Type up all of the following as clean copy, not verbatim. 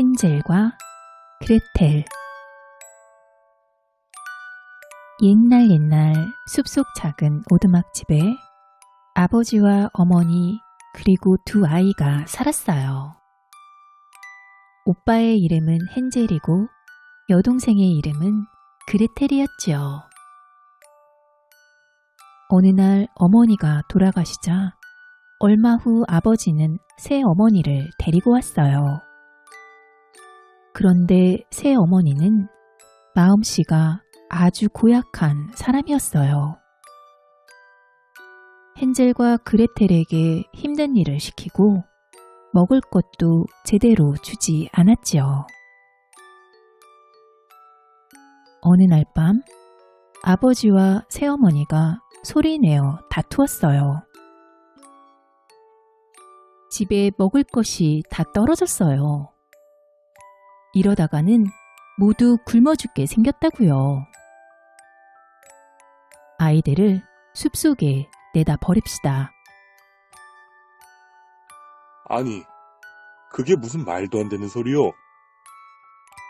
헨젤과 그레텔. 옛날 숲속 작은 오두막집에 아버지와 어머니 그리고 두 아이가 살았어요. 오빠의 이름은 헨젤이고 여동생의 이름은 그레텔이었지요. 어느 날 어머니가 돌아가시자 얼마 후 아버지는 새 어머니를 데리고 왔어요. 그런데 새 어머니는 마음씨가 아주 고약한 사람이었어요. 헨젤과 그레텔에게 힘든 일을 시키고 먹을 것도 제대로 주지 않았지요. 어느 날 밤 아버지와 새어머니가 소리내어 다투었어요. 집에 먹을 것이 다 떨어졌어요. 이러다가는 모두 굶어 죽게 생겼다고요. 아이들을 숲속에 내다 버립시다. 아니, 그게 무슨 말도 안 되는 소리요?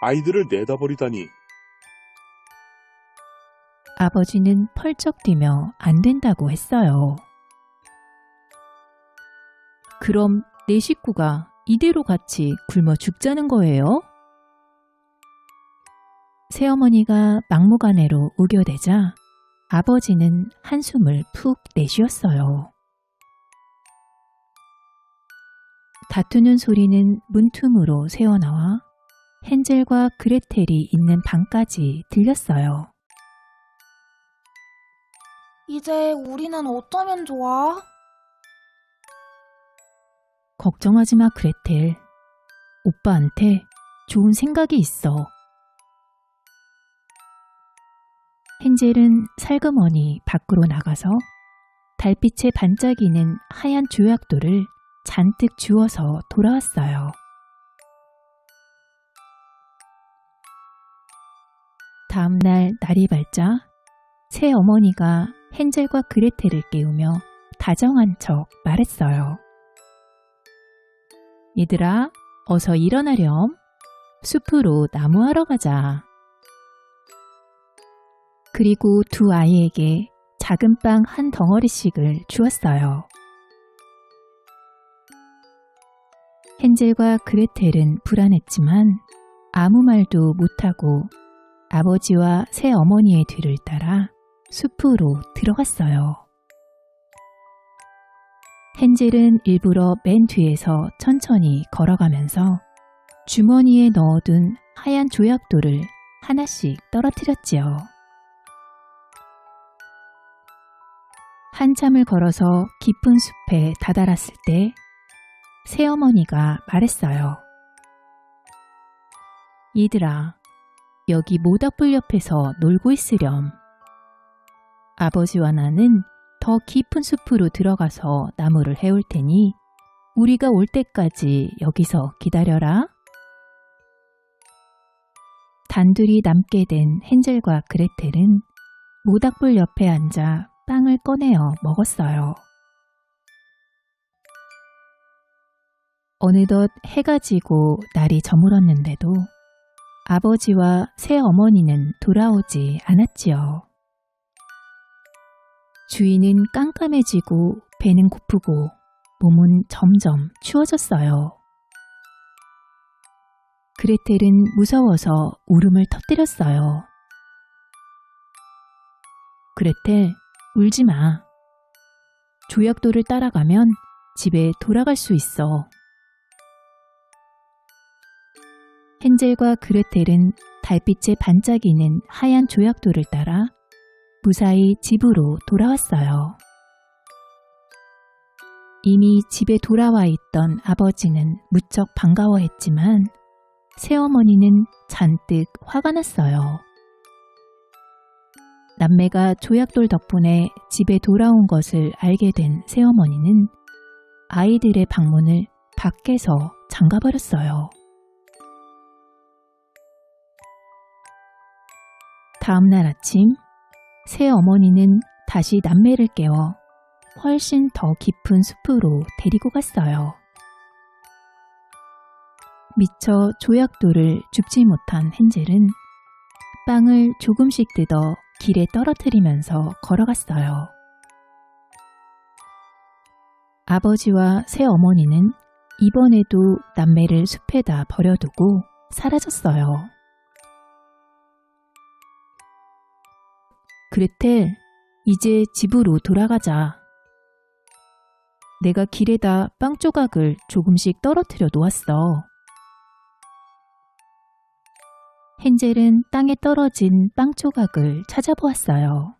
아이들을 내다 버리다니. 아버지는 펄쩍 뛰며 안 된다고 했어요. 그럼 내 식구가 이대로 같이 굶어 죽자는 거예요? 새어머니가 막무가내로 우겨대자 아버지는 한숨을 푹 내쉬었어요. 다투는 소리는 문틈으로 새어나와 헨젤과 그레텔이 있는 방까지 들렸어요. 이제 우리는 어쩌면 좋아? 걱정하지 마, 그레텔. 오빠한테 좋은 생각이 있어. 헨젤은 살그머니 밖으로 나가서 달빛에 반짝이는 하얀 조약돌을 잔뜩 주워서 돌아왔어요. 다음날 날이 밝자 새 어머니가 헨젤과 그레텔을 깨우며 다정한 척 말했어요. 얘들아, 어서 일어나렴. 숲으로 나무하러 가자. 그리고 두 아이에게 작은 빵 한 덩어리씩을 주었어요. 헨젤과 그레텔은 불안했지만 아무 말도 못하고 아버지와 새 어머니의 뒤를 따라 숲으로 들어갔어요. 헨젤은 일부러 맨 뒤에서 천천히 걸어가면서 주머니에 넣어둔 하얀 조약돌을 하나씩 떨어뜨렸지요. 한참을 걸어서 깊은 숲에 다다랐을 때 새어머니가 말했어요. 얘들아, 여기 모닥불 옆에서 놀고 있으렴. 아버지와 나는 더 깊은 숲으로 들어가서 나무를 해올 테니 우리가 올 때까지 여기서 기다려라. 단둘이 남게 된 헨젤과 그레텔은 모닥불 옆에 앉아 빵을 꺼내어 먹었어요. 어느덧 해가 지고 날이 저물었는데도 아버지와 새 어머니는 돌아오지 않았지요. 주위는 깜깜해지고 배는 고프고 몸은 점점 추워졌어요. 그레텔은 무서워서 울음을 터뜨렸어요. 그레텔, 울지 마. 조약돌을 따라가면 집에 돌아갈 수 있어. 헨젤과 그레텔은 달빛에 반짝이는 하얀 조약돌을 따라 무사히 집으로 돌아왔어요. 이미 집에 돌아와 있던 아버지는 무척 반가워했지만 새어머니는 잔뜩 화가 났어요. 남매가 조약돌 덕분에 집에 돌아온 것을 알게 된 새어머니는 아이들의 방문을 밖에서 잠가버렸어요. 다음날 아침 새어머니는 다시 남매를 깨워 훨씬 더 깊은 숲으로 데리고 갔어요. 미처 조약돌을 줍지 못한 헨젤은 빵을 조금씩 뜯어 길에 떨어뜨리면서 걸어갔어요. 아버지와 새어머니는 이번에도 남매를 숲에다 버려두고 사라졌어요. 그레텔, 이제 집으로 돌아가자. 내가 길에다 빵 조각을 조금씩 떨어뜨려 놓았어. 헨젤은 땅에 떨어진 빵 조각을 찾아보았어요.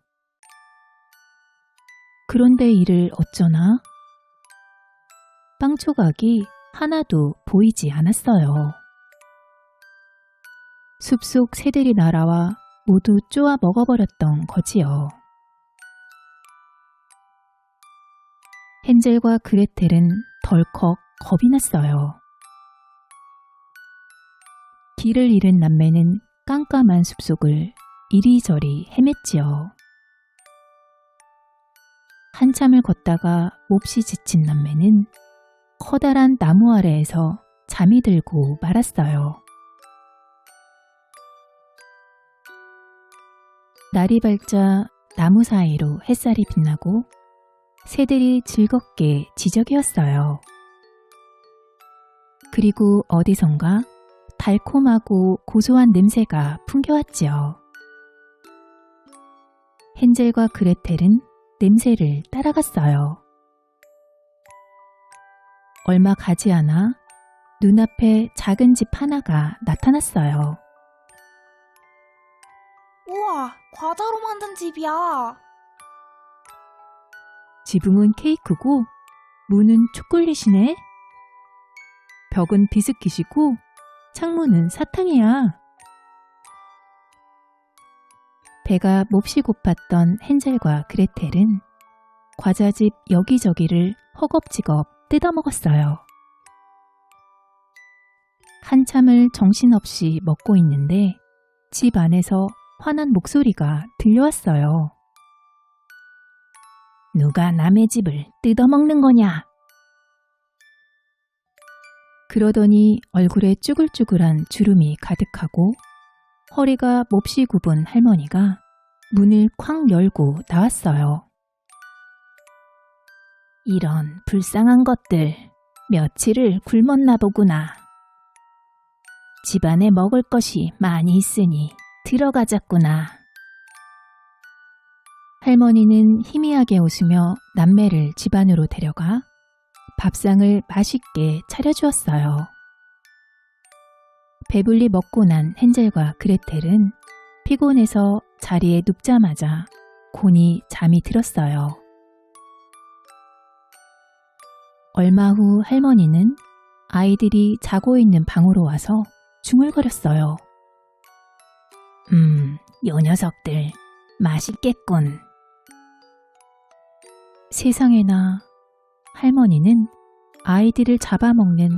그런데 이를 어쩌나? 빵 조각이 하나도 보이지 않았어요. 숲속 새들이 날아와 모두 쪼아 먹어버렸던 거지요. 헨젤과 그레텔은 덜컥 겁이 났어요. 길을 잃은 남매는 깜깜한 숲속을 이리저리 헤맸지요. 한참을 걷다가 몹시 지친 남매는 커다란 나무 아래에서 잠이 들고 말았어요. 날이 밝자 나무 사이로 햇살이 빛나고 새들이 즐겁게 지저귀었어요. 그리고 어디선가 달콤하고 고소한 냄새가 풍겨왔지요. 헨젤과 그레텔은 냄새를 따라갔어요. 얼마 가지 않아 눈앞에 작은 집 하나가 나타났어요. 우와, 과자로 만든 집이야. 지붕은 케이크고 문은 초콜릿이네. 벽은 비스킷이고 창문은 사탕이야. 배가 몹시 고팠던 헨젤과 그레텔은 과자집 여기저기를 허겁지겁 뜯어먹었어요. 한참을 정신없이 먹고 있는데 집 안에서 화난 목소리가 들려왔어요. 누가 남의 집을 뜯어먹는 거냐? 그러더니 얼굴에 쭈글쭈글한 주름이 가득하고 허리가 몹시 굽은 할머니가 문을 쾅 열고 나왔어요. 이런 불쌍한 것들, 며칠을 굶었나 보구나. 집안에 먹을 것이 많이 있으니 들어가자꾸나. 할머니는 희미하게 웃으며 남매를 집 안으로 데려가 밥상을 맛있게 차려주었어요. 배불리 먹고 난 헨젤과 그레텔은 피곤해서 자리에 눕자마자 곤히 잠이 들었어요. 얼마 후 할머니는 아이들이 자고 있는 방으로 와서 중얼거렸어요. 요 녀석들 맛있겠군. 세상에나 할머니는 아이들을 잡아먹는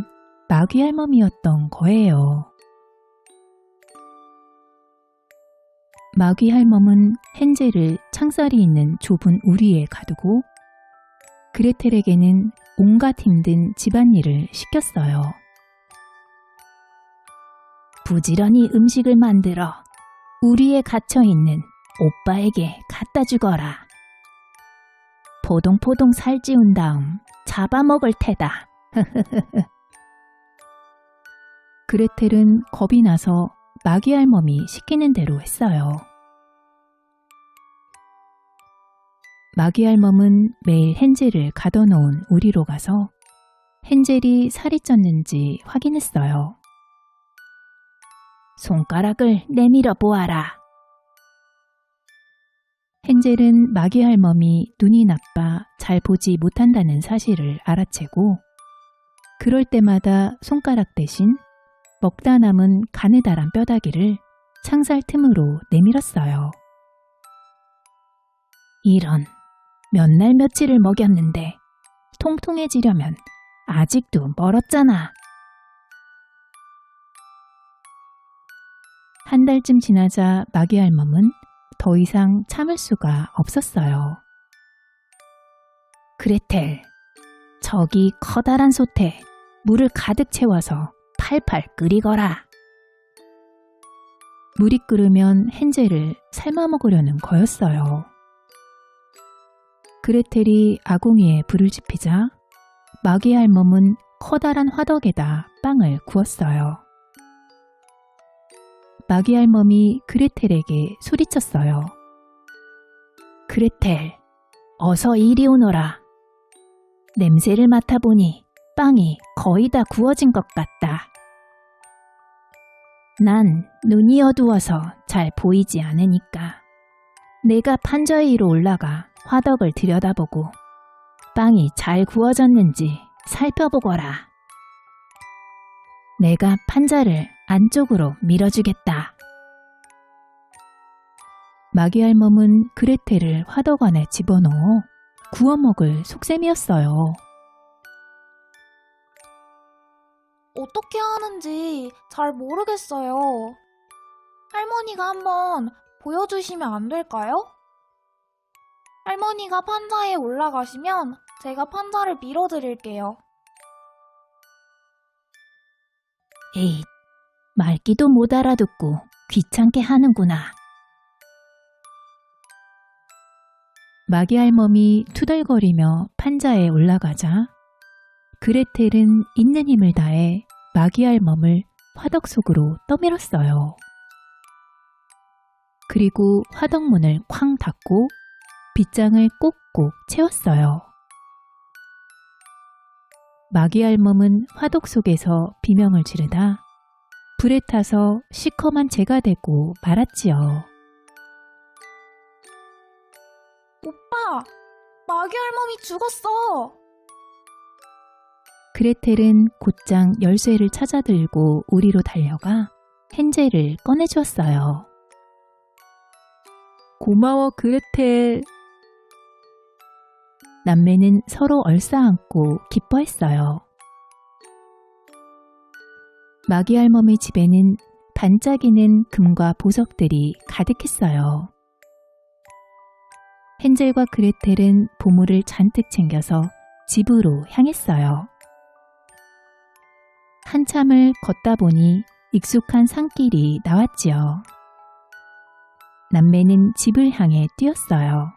마귀 할멈이었던 거예요. 마귀 할멈은 헨젤을 창살이 있는 좁은 우리에 가두고 그레텔에게는 온갖 힘든 집안일을 시켰어요. 부지런히 음식을 만들어 우리에 갇혀있는 오빠에게 갖다 주거라. 포동포동 살찌운 다음 잡아먹을 테다. 그레텔은 겁이 나서 마귀 할멈이 시키는 대로 했어요. 마귀 할멈은 매일 헨젤을 가둬놓은 우리로 가서 헨젤이 살이 쪘는지 확인했어요. 손가락을 내밀어 보아라. 헨젤은 마귀 할멈이 눈이 나빠 잘 보지 못한다는 사실을 알아채고 그럴 때마다 손가락 대신 먹다 남은 가느다란 뼈다귀를 창살 틈으로 내밀었어요. 이런, 몇 날 며칠을 먹였는데 통통해지려면 아직도 멀었잖아. 한 달쯤 지나자 마귀 할멈은 더 이상 참을 수가 없었어요. 그레텔, 저기 커다란 솥에 물을 가득 채워서 팔팔 끓이거라. 물이 끓으면 헨젤을 삶아 먹으려는 거였어요. 그레텔이 아궁이에 불을 지피자 마귀 할멈은 커다란 화덕에다 빵을 구웠어요. 마귀 할멈이 그레텔에게 소리쳤어요. 그레텔, 어서 이리 오너라. 냄새를 맡아보니 빵이 거의 다 구워진 것 같다. 난 눈이 어두워서 잘 보이지 않으니까 내가 판자 위로 올라가 화덕을 들여다보고 빵이 잘 구워졌는지 살펴보거라. 내가 판자를 안쪽으로 밀어주겠다. 마귀 할멈은 그레텔을 화덕 안에 집어넣어 구워 먹을 속셈이었어요. 어떻게 하는지 잘 모르겠어요. 할머니가 한번 보여주시면 안 될까요? 할머니가 판자에 올라가시면 제가 판자를 밀어드릴게요. 에이, 말귀도 못 알아듣고 귀찮게 하는구나. 마귀 할멈이 투덜거리며 판자에 올라가자 그레텔은 있는 힘을 다해 마귀 할멈을 화덕 속으로 떠밀었어요. 그리고 화덕문을 쾅 닫고 빗장을 꼭꼭 채웠어요. 마귀 할멈은 화덕 속에서 비명을 지르다 불에 타서 시커먼 재가 되고 말았지요. 오빠, 마귀 할멈이 죽었어. 그레텔은 곧장 열쇠를 찾아들고 우리로 달려가 헨젤을 꺼내주었어요. 고마워 그레텔. 남매는 서로 얼싸안고 기뻐했어요. 마귀 할멈의 집에는 반짝이는 금과 보석들이 가득했어요. 헨젤과 그레텔은 보물을 잔뜩 챙겨서 집으로 향했어요. 한참을 걷다 보니 익숙한 산길이 나왔지요. 남매는 집을 향해 뛰었어요.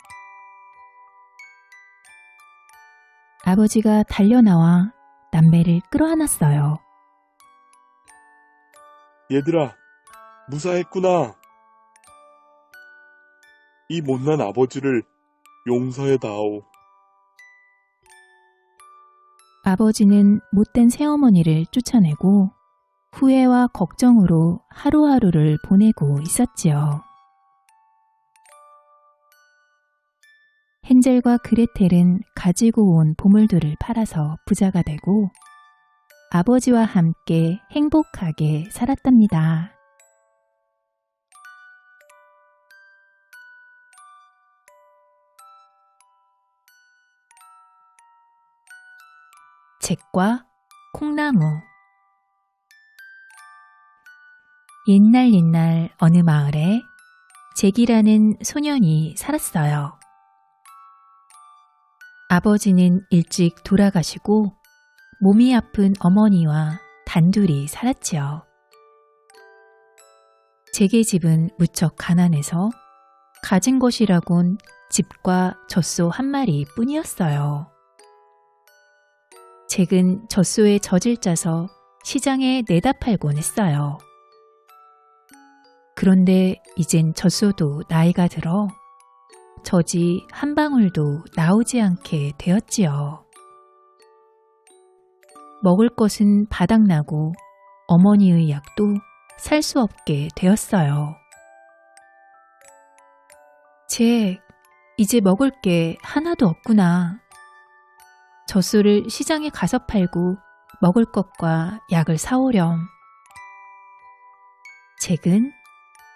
아버지가 달려나와 남매를 끌어안았어요. 얘들아, 무사했구나. 이 못난 아버지를 용서해다오. 아버지는 못된 새어머니를 쫓아내고 후회와 걱정으로 하루하루를 보내고 있었지요. 헨젤과 그레텔은 가지고 온 보물들을 팔아서 부자가 되고 아버지와 함께 행복하게 살았답니다. 잭과 콩나무. 옛날 어느 마을에 잭이라는 소년이 살았어요. 아버지는 일찍 돌아가시고 몸이 아픈 어머니와 단둘이 살았지요. 잭의 집은 무척 가난해서 가진 것이라곤 집과 젖소 한 마리 뿐이었어요. 잭은 젖소에 젖을 짜서 시장에 내다 팔곤 했어요. 그런데 이젠 젖소도 나이가 들어 젖이 한 방울도 나오지 않게 되었지요. 먹을 것은 바닥나고 어머니의 약도 살 수 없게 되었어요. 잭, 이제 먹을 게 하나도 없구나. 젖소를 시장에 가서 팔고 먹을 것과 약을 사오렴. 잭은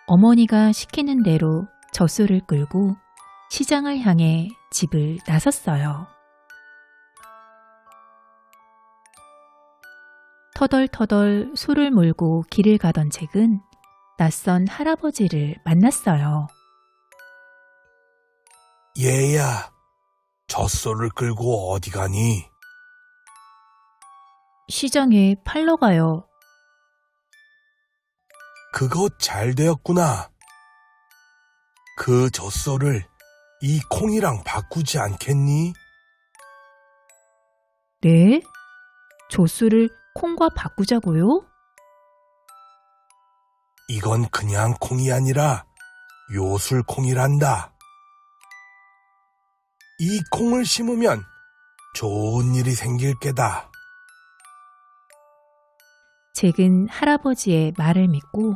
어머니가 시키는 대로 젖소를 끌고 시장을 향해 집을 나섰어요. 터덜터덜 소를 몰고 길을 가던 잭은 낯선 할아버지를 만났어요. 얘야, 젖소를 끌고 어디 가니? 시장에 팔러 가요. 그거 잘 되었구나. 그 젖소를 이 콩이랑 바꾸지 않겠니? 네? 젖소를 콩과 바꾸자고요? 이건 그냥 콩이 아니라 요술콩이란다. 이 콩을 심으면 좋은 일이 생길 게다. 잭은 할아버지의 말을 믿고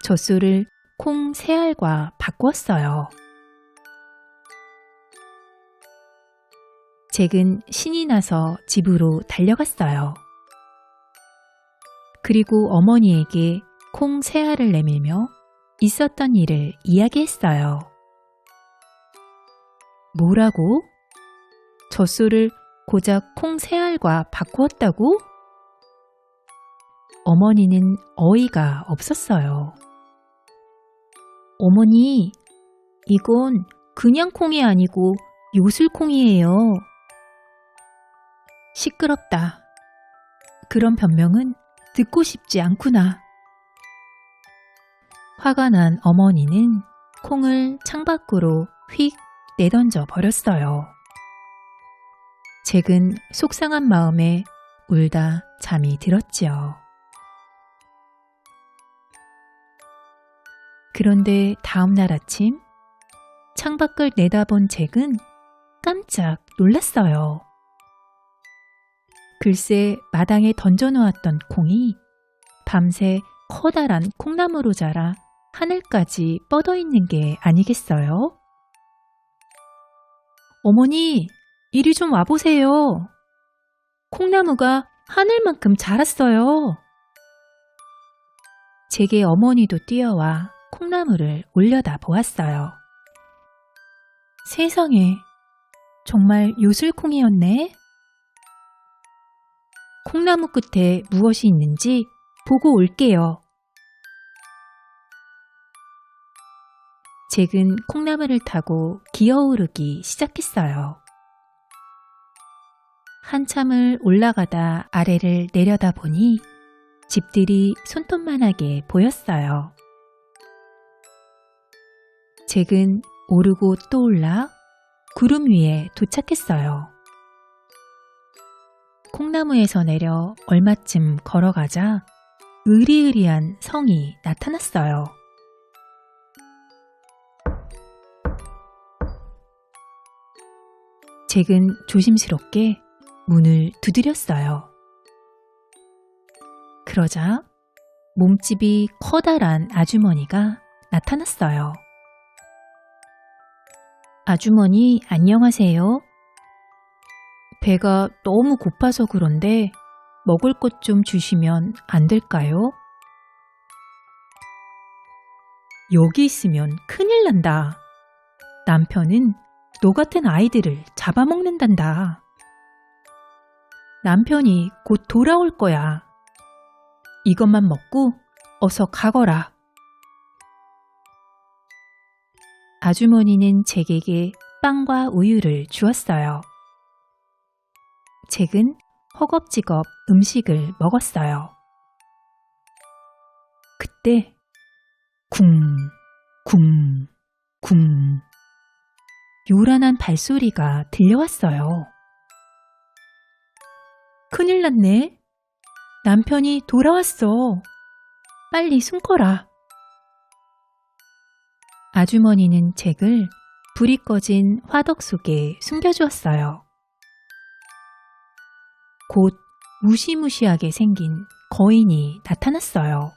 젖소를 콩 3알과 바꾸었어요. 잭은 신이 나서 집으로 달려갔어요. 그리고 어머니에게 콩 3알을 내밀며 있었던 일을 이야기했어요. 뭐라고? 젖소를 고작 콩 3알과 바꾸었다고? 어머니는 어이가 없었어요. 어머니, 이건 그냥 콩이 아니고 요술콩이에요. 시끄럽다. 그런 변명은 듣고 싶지 않구나. 화가 난 어머니는 콩을 창밖으로 휙 내던져 버렸어요. 잭은 속상한 마음에 울다 잠이 들었지요. 그런데 다음 날 아침 창밖을 내다본 잭은 깜짝 놀랐어요. 글쎄 마당에 던져놓았던 콩이 밤새 커다란 콩나무로 자라 하늘까지 뻗어있는 게 아니겠어요? 어머니, 이리 좀 와보세요. 콩나무가 하늘만큼 자랐어요. 잭의 어머니도 뛰어와 콩나무를 올려다 보았어요. 세상에, 정말 요술콩이었네. 콩나무 끝에 무엇이 있는지 보고 올게요. 잭은 콩나무를 타고 기어오르기 시작했어요. 한참을 올라가다 아래를 내려다 보니 집들이 손톱만하게 보였어요. 잭은 오르고 또 올라 구름 위에 도착했어요. 콩나무에서 내려 얼마쯤 걸어가자 으리으리한 성이 나타났어요. 잭은 조심스럽게 문을 두드렸어요. 그러자 몸집이 커다란 아주머니가 나타났어요. 아주머니, 안녕하세요. 배가 너무 고파서 그런데 먹을 것 좀 주시면 안 될까요? 여기 있으면 큰일 난다. 남편은 너 같은 아이들을 잡아먹는단다. 남편이 곧 돌아올 거야. 이것만 먹고 어서 가거라. 아주머니는 잭에게 빵과 우유를 주었어요. 잭은 허겁지겁 음식을 먹었어요. 그때 쿵, 요란한 발소리가 들려왔어요. 큰일 났네. 남편이 돌아왔어. 빨리 숨거라. 아주머니는 잭을 불이 꺼진 화덕 속에 숨겨주었어요. 곧 무시무시하게 생긴 거인이 나타났어요.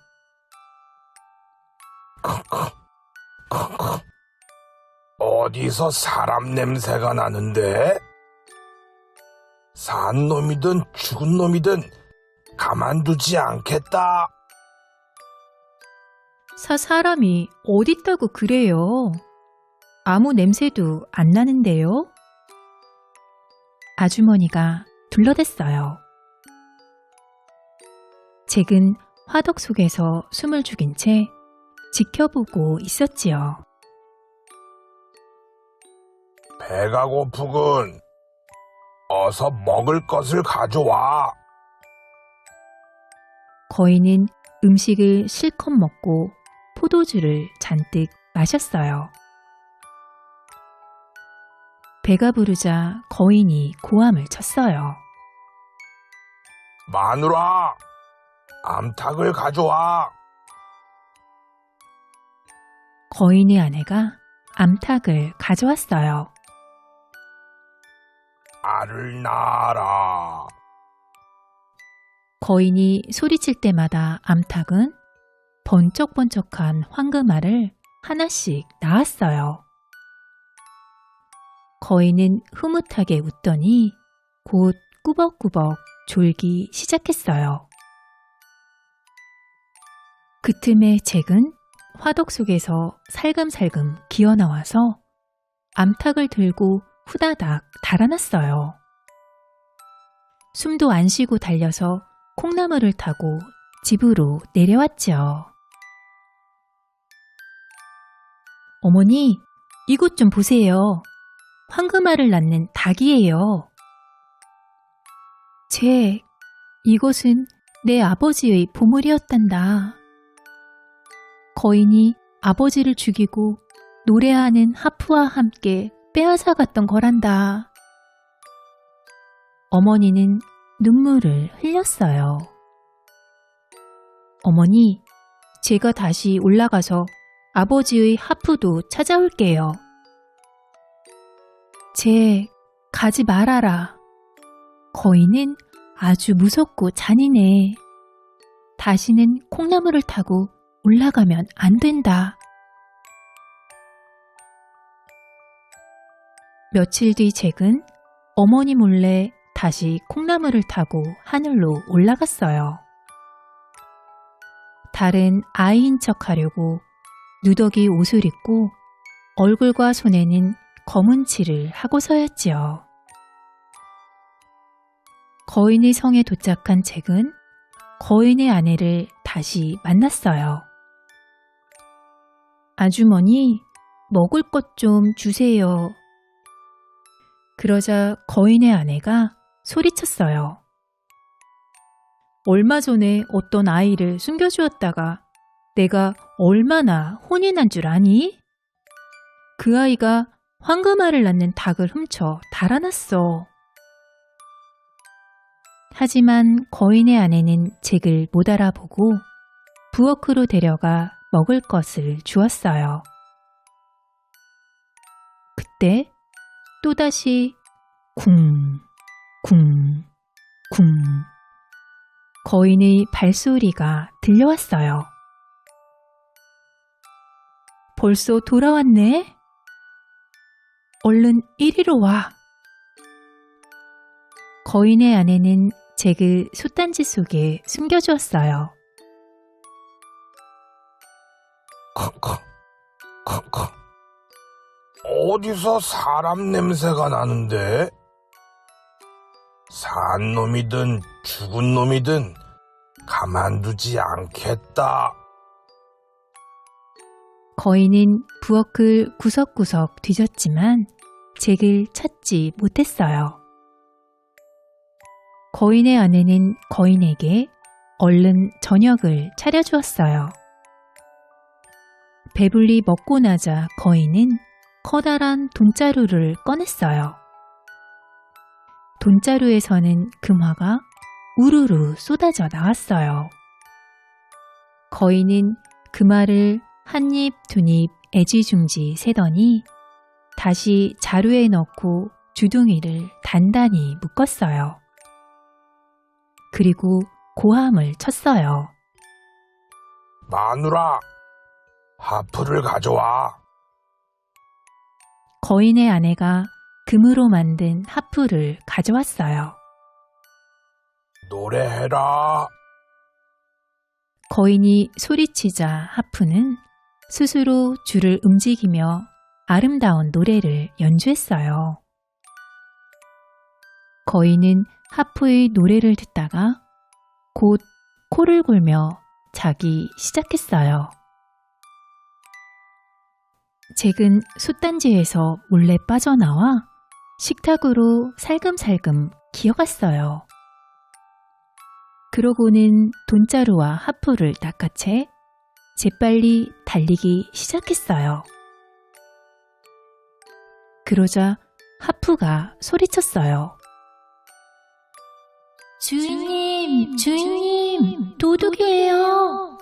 어디서 사람 냄새가 나는데? 산 놈이든 죽은 놈이든 가만두지 않겠다. 사람이 어딨다고 그래요? 아무 냄새도 안 나는데요? 아주머니가 둘러댔어요. 잭은 화덕 속에서 숨을 죽인 채 지켜보고 있었지요. 배가 고프군. 어서 먹을 것을 가져와. 거인은 음식을 실컷 먹고 포도주를 잔뜩 마셨어요. 배가 부르자 거인이 고함을 쳤어요. 마누라, 암탉을 가져와. 거인의 아내가 암탉을 가져왔어요. 알을 낳아라. 거인이 소리칠 때마다 암탉은 번쩍번쩍한 황금알을 하나씩 낳았어요. 거인은 흐뭇하게 웃더니 곧 꾸벅꾸벅 졸기 시작했어요. 그 틈에 잭은 화덕 속에서 살금살금 기어나와서 암탉을 들고 후다닥 달아났어요. 숨도 안 쉬고 달려서 콩나물을 타고 집으로 내려왔죠. 어머니, 이것 좀 보세요. 황금알을 낳는 닭이에요. 잭, 이것은 내 아버지의 보물이었단다. 거인이 아버지를 죽이고 노래하는 하프와 함께 빼앗아갔던 거란다. 어머니는 눈물을 흘렸어요. 어머니, 제가 다시 올라가서 아버지의 하프도 찾아올게요. 잭, 가지 말아라. 거인은 아주 무섭고 잔인해. 다시는 콩나물을 타고 올라가면 안 된다. 며칠 뒤 잭은 어머니 몰래 다시 콩나물을 타고 하늘로 올라갔어요. 달은 아이인 척 하려고 누더기 옷을 입고 얼굴과 손에는 검은 칠을 하고서였지요. 거인의 성에 도착한 잭은 거인의 아내를 다시 만났어요. 아주머니, 먹을 것 좀 주세요. 그러자 거인의 아내가 소리쳤어요. 얼마 전에 어떤 아이를 숨겨주었다가 내가 얼마나 혼이 난 줄 아니? 그 아이가 황금알을 낳는 닭을 훔쳐 달아났어. 하지만 거인의 아내는 잭을 못 알아보고 부엌으로 데려가 먹을 것을 주었어요. 그때 또다시 쿵, 쿵, 쿵 거인의 발소리가 들려왔어요. 벌써 돌아왔네? 얼른 이리로 와. 거인의 아내는 잭을 솥단지 속에 숨겨주었어요. 쿵쿵, 쿵쿵. 어디서 사람 냄새가 나는데? 산 놈이든 죽은 놈이든 가만두지 않겠다. 거인은 부엌을 구석구석 뒤졌지만 잭을 찾지 못했어요. 거인의 아내는 거인에게 얼른 저녁을 차려주었어요. 배불리 먹고 나자 거인은 커다란 돈자루를 꺼냈어요. 돈자루에서는 금화가 우르르 쏟아져 나왔어요. 거인은 금화를 한 입, 두 입 애지중지 세더니 다시 자루에 넣고 주둥이를 단단히 묶었어요. 그리고 고함을 쳤어요. 마누라, 하프를 가져와. 거인의 아내가 금으로 만든 하프를 가져왔어요. 노래해라. 거인이 소리치자 하프는 스스로 줄을 움직이며 아름다운 노래를 연주했어요. 거인은 하프의 노래를 듣다가 곧 코를 골며 자기 시작했어요. 잭은 솥단지에서 몰래 빠져나와 식탁으로 살금살금 기어갔어요. 그러고는 돈자루와 하프를 낚아채 재빨리 달리기 시작했어요. 그러자 하프가 소리쳤어요. 주인님, 주인님, 도둑이에요.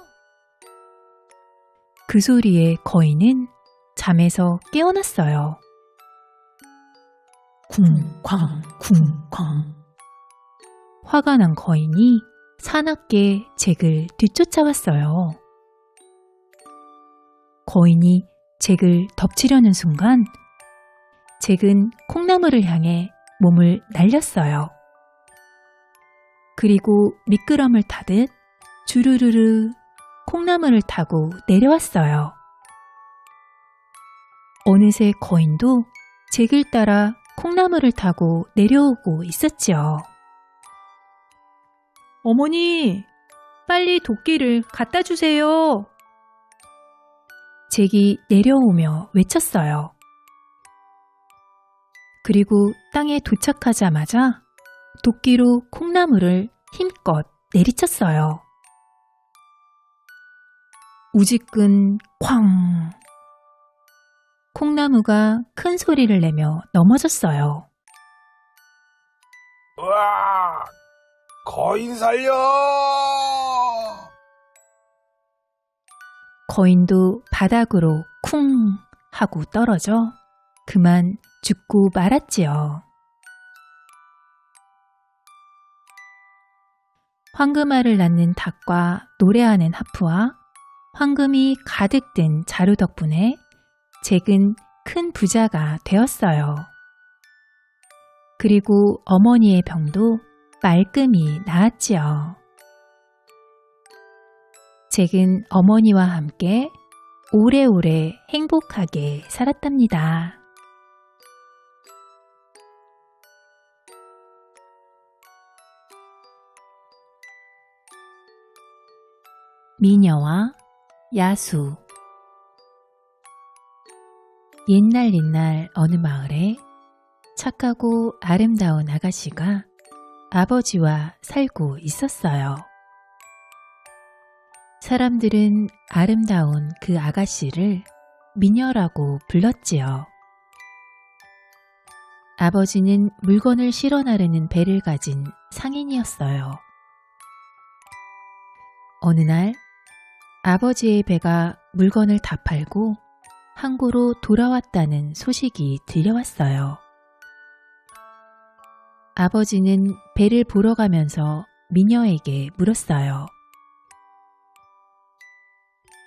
그 소리에 거인은 잠에서 깨어났어요. 쿵쾅, 쿵쾅. 화가 난 거인이 사납게 잭을 뒤쫓아왔어요. 거인이 잭을 덮치려는 순간 잭은 콩나물을 향해 몸을 날렸어요. 그리고 미끄럼을 타듯 주르르르 콩나물을 타고 내려왔어요. 어느새 거인도 잭을 따라 콩나물을 타고 내려오고 있었지요. 어머니, 빨리 도끼를 갖다 주세요. 잭이 내려오며 외쳤어요. 그리고 땅에 도착하자마자 도끼로 콩나물을 힘껏 내리쳤어요. 우지끈 쾅! 콩나무가 큰 소리를 내며 넘어졌어요. 으아! 거인 살려! 거인도 바닥으로 쿵 하고 떨어져 그만 죽고 말았지요. 황금알을 낳는 닭과 노래하는 하프와 황금이 가득 든 자루 덕분에 잭은 큰 부자가 되었어요. 그리고 어머니의 병도 말끔히 나았지요. 잭은 어머니와 함께 오래오래 행복하게 살았답니다. 미녀와 야수. 옛날 어느 마을에 착하고 아름다운 아가씨가 아버지와 살고 있었어요. 사람들은 아름다운 그 아가씨를 미녀라고 불렀지요. 아버지는 물건을 실어 나르는 배를 가진 상인이었어요. 어느 날 아버지의 배가 물건을 다 팔고 항구로 돌아왔다는 소식이 들려왔어요. 아버지는 배를 보러 가면서 미녀에게 물었어요.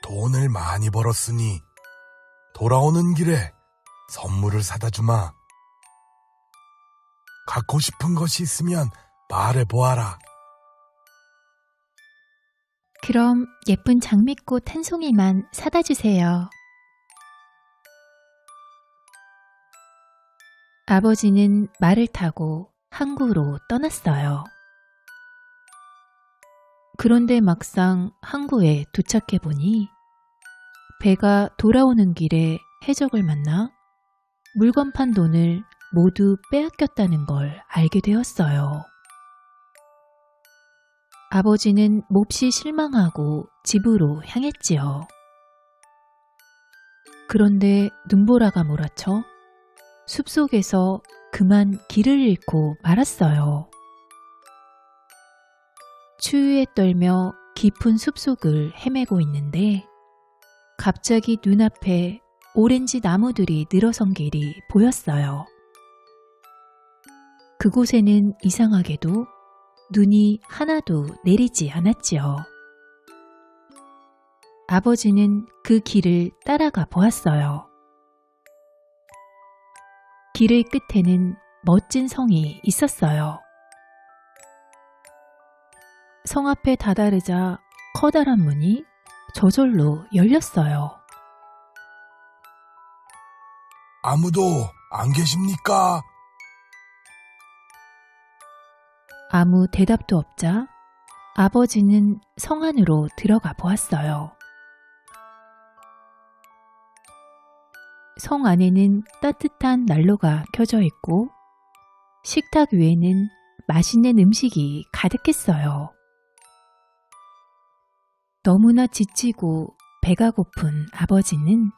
돈을 많이 벌었으니 돌아오는 길에 선물을 사다 주마. 갖고 싶은 것이 있으면 말해보아라. 그럼 예쁜 장미꽃 한 송이만 사다 주세요. 아버지는 말을 타고 항구로 떠났어요. 그런데 막상 항구에 도착해 보니 배가 돌아오는 길에 해적을 만나 물건 판 돈을 모두 빼앗겼다는 걸 알게 되었어요. 아버지는 몹시 실망하고 집으로 향했지요. 그런데 눈보라가 몰아쳐 숲속에서 그만 길을 잃고 말았어요. 추위에 떨며 깊은 숲속을 헤매고 있는데 갑자기 눈앞에 오렌지 나무들이 늘어선 길이 보였어요. 그곳에는 이상하게도 눈이 하나도 내리지 않았지요. 아버지는 그 길을 따라가 보았어요. 길의 끝에는 멋진 성이 있었어요. 성 앞에 다다르자 커다란 문이 저절로 열렸어요. 아무도 안 계십니까? 아무 대답도 없자 아버지는 성 안으로 들어가 보았어요. 성 안에는 따뜻한 난로가 켜져 있고 식탁 위에는 맛있는 음식이 가득했어요. 너무나 지치고 배가 고픈 아버지는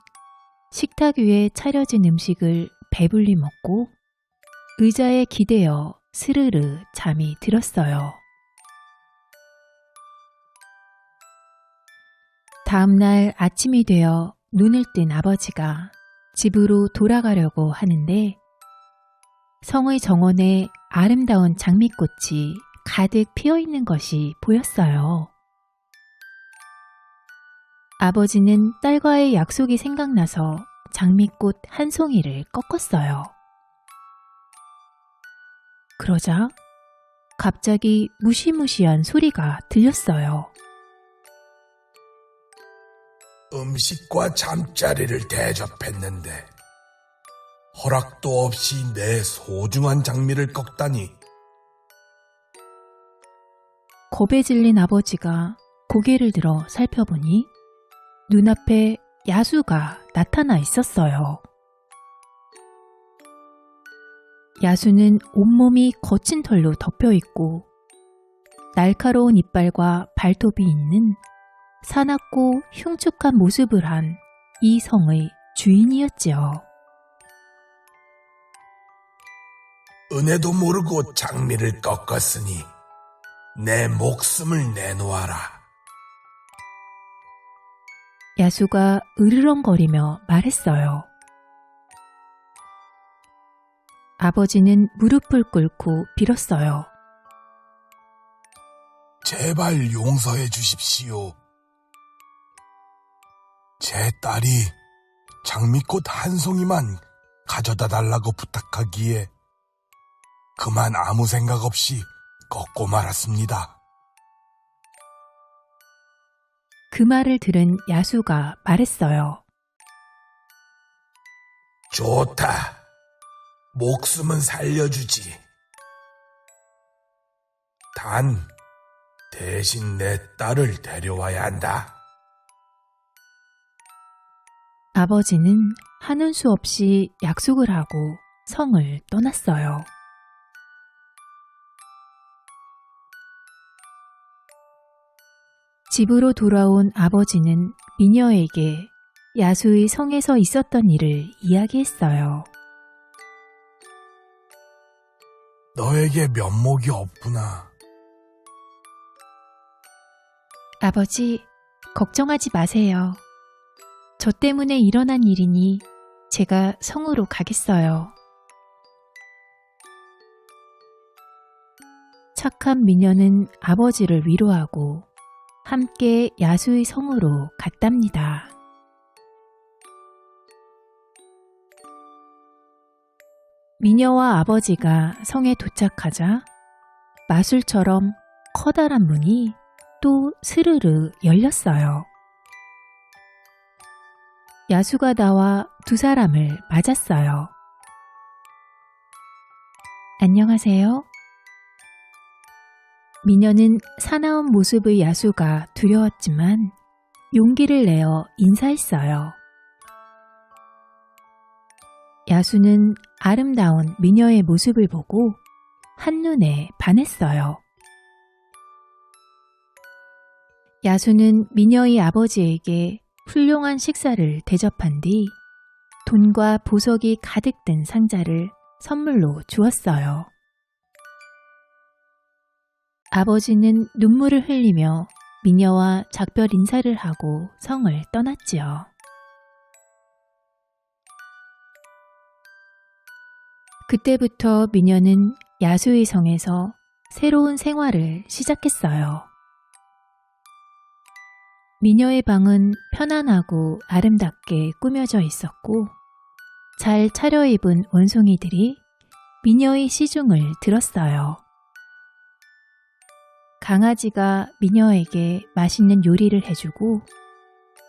식탁 위에 차려진 음식을 배불리 먹고 의자에 기대어 스르르 잠이 들었어요. 다음 날 아침이 되어 눈을 뜬 아버지가 집으로 돌아가려고 하는데 성의 정원에 아름다운 장미꽃이 가득 피어 있는 것이 보였어요. 아버지는 딸과의 약속이 생각나서 장미꽃 한 송이를 꺾었어요. 그러자 갑자기 무시무시한 소리가 들렸어요. 음식과 잠자리를 대접했는데 허락도 없이 내 소중한 장미를 꺾다니. 겁에 질린 아버지가 고개를 들어 살펴보니 눈앞에 야수가 나타나 있었어요. 야수는 온몸이 거친 털로 덮여 있고 날카로운 이빨과 발톱이 있는 사납고 흉측한 모습을 한 이 성의 주인이었지요. 은혜도 모르고 장미를 꺾었으니 내 목숨을 내놓아라. 야수가 으르렁거리며 말했어요. 아버지는 무릎을 꿇고 빌었어요. 제발 용서해 주십시오. 제 딸이 장미꽃 한 송이만 가져다 달라고 부탁하기에 그만 아무 생각 없이 꺾고 말았습니다. 그 말을 들은 야수가 말했어요. 좋다. 목숨은 살려주지. 단, 대신 내 딸을 데려와야 한다. 아버지는 하는 수 없이 약속을 하고 성을 떠났어요. 집으로 돌아온 아버지는 미녀에게 야수의 성에서 있었던 일을 이야기했어요. 너에게 면목이 없구나. 아버지, 걱정하지 마세요. 저 때문에 일어난 일이니 제가 성으로 가겠어요. 착한 미녀는 아버지를 위로하고 함께 야수의 성으로 갔답니다. 미녀와 아버지가 성에 도착하자 마술처럼 커다란 문이 또 스르르 열렸어요. 야수가 나와 두 사람을 맞았어요. 안녕하세요. 미녀는 사나운 모습의 야수가 두려웠지만 용기를 내어 인사했어요. 야수는 아름다운 미녀의 모습을 보고 한눈에 반했어요. 야수는 미녀의 아버지에게 훌륭한 식사를 대접한 뒤 돈과 보석이 가득 든 상자를 선물로 주었어요. 아버지는 눈물을 흘리며 미녀와 작별 인사를 하고 성을 떠났지요. 그때부터 미녀는 야수의 성에서 새로운 생활을 시작했어요. 미녀의 방은 편안하고 아름답게 꾸며져 있었고 잘 차려입은 원숭이들이 미녀의 시중을 들었어요. 강아지가 미녀에게 맛있는 요리를 해주고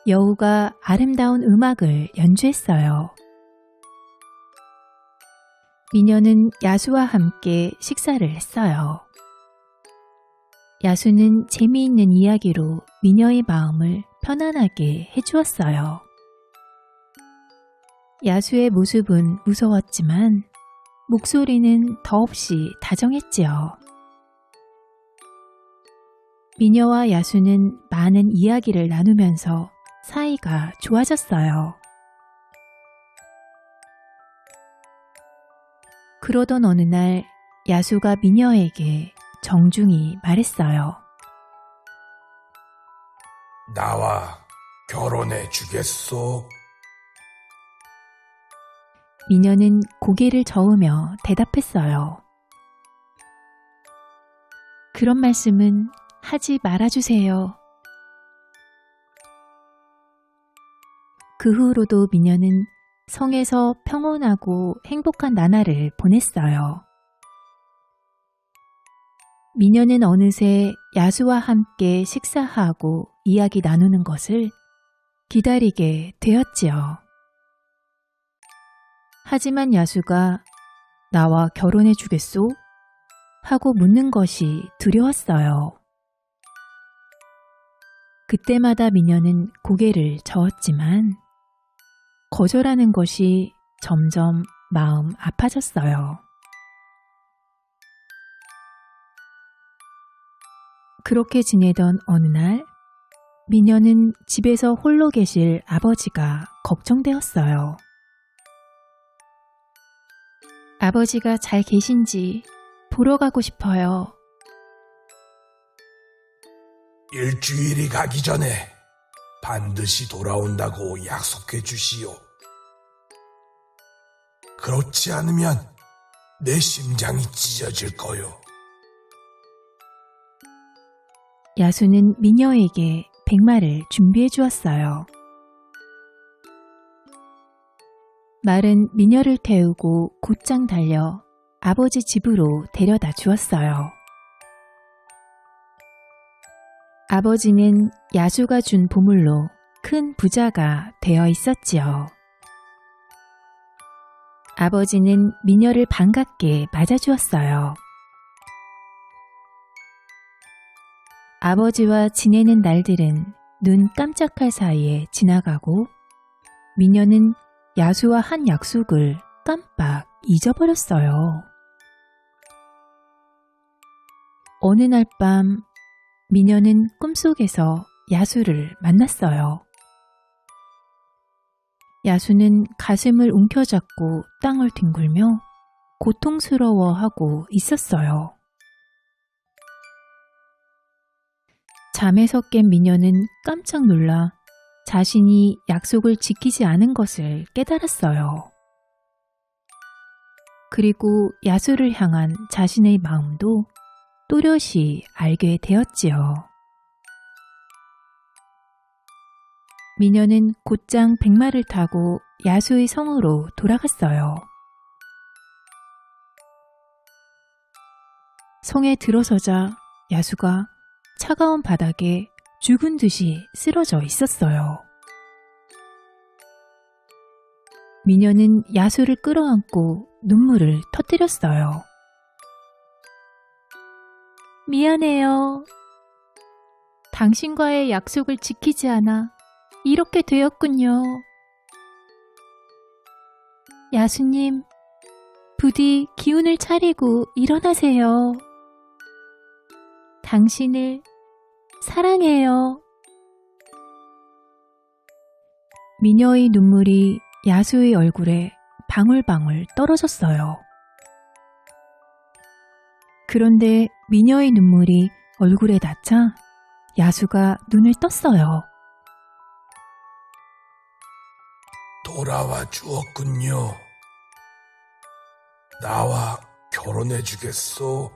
여우가 아름다운 음악을 연주했어요. 미녀는 야수와 함께 식사를 했어요. 야수는 재미있는 이야기로 미녀의 마음을 편안하게 해주었어요. 야수의 모습은 무서웠지만 목소리는 더없이 다정했지요. 미녀와 야수는 많은 이야기를 나누면서 사이가 좋아졌어요. 그러던 어느 날 야수가 미녀에게 정중히 말했어요. 나와 결혼해 주겠소? 미녀는 고개를 저으며 대답했어요. 그런 말씀은 하지 말아주세요. 그 후로도 미녀는 성에서 평온하고 행복한 나날을 보냈어요. 미녀는 어느새 야수와 함께 식사하고 이야기 나누는 것을 기다리게 되었지요. 하지만 야수가 나와 결혼해 주겠소? 하고 묻는 것이 두려웠어요. 그때마다 미녀는 고개를 저었지만 거절하는 것이 점점 마음 아파졌어요. 그렇게 지내던 어느 날 미녀는 집에서 홀로 계실 아버지가 걱정되었어요. 아버지가 잘 계신지 보러 가고 싶어요. 일주일이 가기 전에 반드시 돌아온다고 약속해 주시오. 그렇지 않으면 내 심장이 찢어질 거요. 야수는 미녀에게 백마를 준비해 주었어요. 말은 미녀를 태우고 곧장 달려 아버지 집으로 데려다 주었어요. 아버지는 야수가 준 보물로 큰 부자가 되어 있었지요. 아버지는 미녀를 반갑게 맞아주었어요. 아버지와 지내는 날들은 눈 깜짝할 사이에 지나가고 미녀는 야수와 한 약속을 깜빡 잊어버렸어요. 어느 날 밤 미녀는 꿈속에서 야수를 만났어요. 야수는 가슴을 움켜잡고 땅을 뒹굴며 고통스러워하고 있었어요. 잠에서 깬 미녀는 깜짝 놀라 자신이 약속을 지키지 않은 것을 깨달았어요. 그리고 야수를 향한 자신의 마음도 또렷이 알게 되었지요. 미녀는 곧장 백마를 타고 야수의 성으로 돌아갔어요. 성에 들어서자 야수가 차가운 바닥에 죽은 듯이 쓰러져 있었어요. 미녀는 야수를 끌어안고 눈물을 터뜨렸어요. 미안해요. 당신과의 약속을 지키지 않아 이렇게 되었군요. 야수님, 부디 기운을 차리고 일어나세요. 당신을 사랑해요. 미녀의 눈물이 야수의 얼굴에 방울방울 떨어졌어요. 그런데 미녀의 눈물이 얼굴에 닿자 야수가 눈을 떴어요. 돌아와 주었군요. 나와 결혼해 주겠소?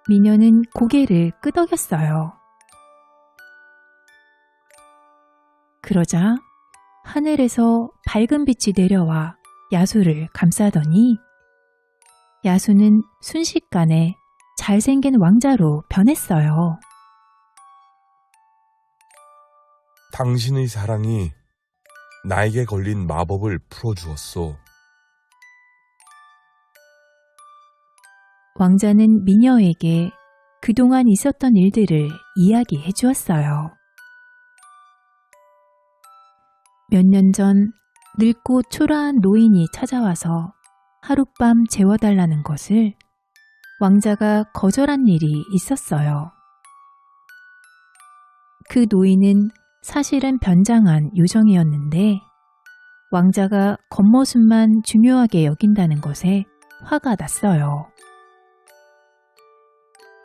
미녀는 고개를 끄덕였어요. 그러자 하늘에서 밝은 빛이 내려와 야수를 감싸더니 야수는 순식간에 잘생긴 왕자로 변했어요. 당신의 사랑이 나에게 걸린 마법을 풀어주었소. 왕자는 미녀에게 그동안 있었던 일들을 이야기해 주었어요. 몇 년 전 늙고 초라한 노인이 찾아와서 하룻밤 재워달라는 것을 왕자가 거절한 일이 있었어요. 그 노인은 사실은 변장한 요정이었는데 왕자가 겉모습만 중요하게 여긴다는 것에 화가 났어요.